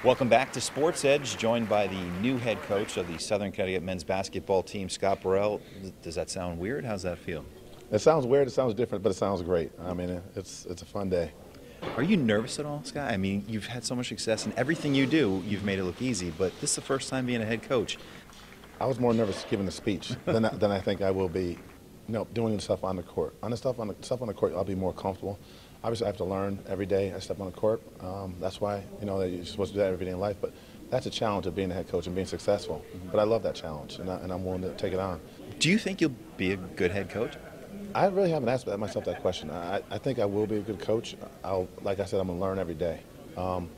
Welcome back to Sports Edge, joined by the new head coach of the Southern Connecticut men's basketball team, Scott Burrell. Does that sound weird? How's that feel? It sounds weird, it sounds different, but it sounds great. I mean, it's a fun day. Are you nervous at all, Scott? I mean, you've had so much success in everything you do, you've made it look easy, but this is the first time being a head coach. I was more nervous giving a speech than I think I will be, doing the stuff on the court. On the stuff on the court, I'll be more comfortable. Obviously, I have to learn every day I step on the court. That's why, that you're supposed to do that every day in life. But that's a challenge of being a head coach and being successful. But I love that challenge, and I'm willing to take it on. Do you think you'll be a good head coach? I really haven't asked myself that question. I think I will be a good coach. Like I said, I'm going to learn every day. I'm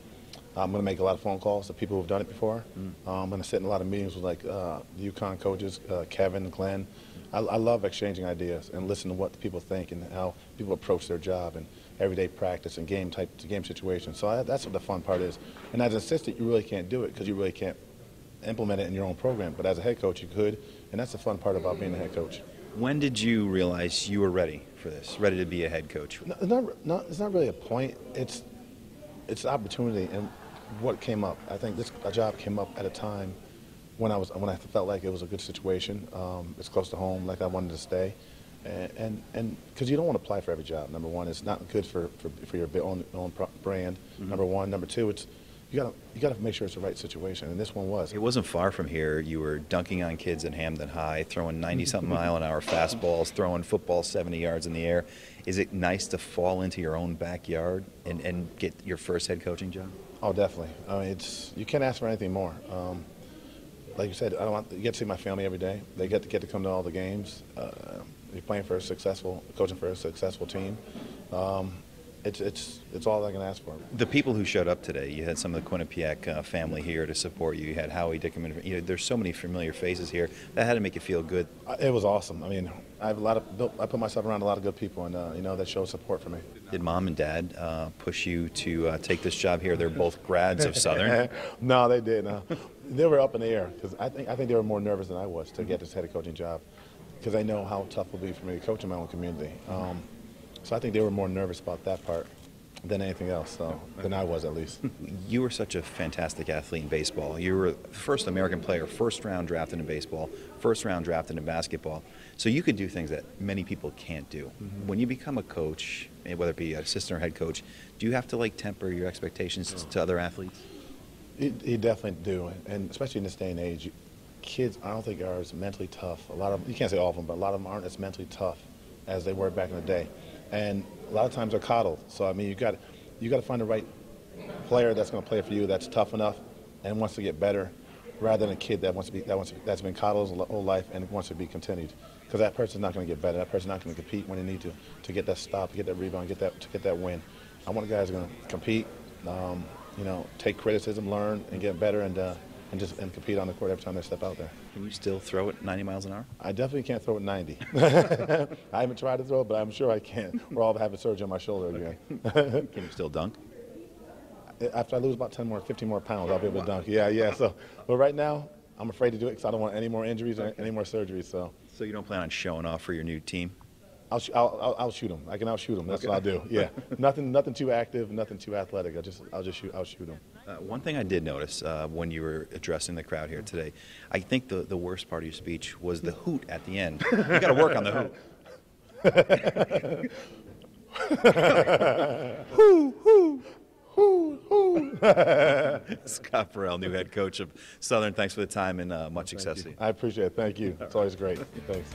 going to make a lot of phone calls to people who've done it before. I'm going to sit in a lot of meetings with the UConn coaches, Kevin, Glenn. I love exchanging ideas and listening to what people think and how people approach their job and everyday practice and game situations. So that's what the fun part is. And as an assistant, you really can't do it because you really can't implement it in your own program. But as a head coach, you could, and that's the fun part about being a head coach. When did you realize you were ready for this, ready to be a head coach? No, it's not really a point. It's opportunity and what came up. I think a job came up at a time when I felt like it was a good situation. It's close to home, like I wanted to stay, and because you don't want to apply for every job. Number one, it's not good for your own brand. Number one. Number two, it's you gotta make sure it's the right situation, and this one was. It wasn't far from here. You were dunking on kids at Hamden High, throwing 90-something mile-an-hour fastballs, throwing footballs 70 yards in the air. Is it nice to fall into your own backyard and get your first head coaching job? Oh, definitely. I mean, you can't ask for anything more. Like you said, you get to see my family every day. They get to come to all the games. You're playing for coaching for a successful team. It's all I can ask for. The people who showed up today, you had some of the Quinnipiac family here to support you. You had Howie Dickerman. There's so many familiar faces here. That had to make you feel good. It was awesome. I mean, I put myself around a lot of good people, and that showed support for me. Did Mom and Dad push you to take this job here? They're both grads of Southern. No, they didn't. They were up in the air because I think they were more nervous than I was to get this head coaching job because I know how tough it will be for me to coach in my own community. So I think they were more nervous about that part than anything else, than I was at least. You were such a fantastic athlete in baseball. You were the first American player, first round drafted in baseball, first round drafted in basketball. So you could do things that many people can't do. When you become a coach, whether it be an assistant or head coach, do you have to temper your expectations to other athletes? You definitely do, and especially in this day and age, kids I don't think are as mentally tough. A lot of them, you can't say all of them, but a lot of them aren't as mentally tough as they were back in the day. And a lot of times they're coddled. So I mean, you got to find the right player that's going to play for you, that's tough enough and wants to get better, rather than a kid that's been coddled his whole life and wants to be continued. Because that person's not going to get better. That person's not going to compete when they need to get that stop, to get that rebound, to get that win. I want guys who are going to compete, take criticism, learn, and get better, and compete on the court every time they step out there. Can you still throw it 90 miles an hour? I definitely can't throw it 90. I haven't tried to throw it, but I'm sure I can. Or I'll have a surgery on my shoulder again. Can you still dunk? After I lose about 15 more pounds, I'll be able to dunk. Yeah. So, but right now, I'm afraid to do it because I don't want any more injuries or any more surgeries. So you don't plan on showing off for your new team? I'll shoot them. I can outshoot them. That's what I'll do. Yeah. Nothing too active, nothing too athletic. I'll shoot them. One thing I did notice when you were addressing the crowd here today, I think the worst part of your speech was the hoot at the end. You got to work on the hoot. Hoo, hoo. Hoo, hoo. Scott Burrell, new head coach of Southern. Thanks for the time and much success. I appreciate it. Thank you. It's always great. Thanks.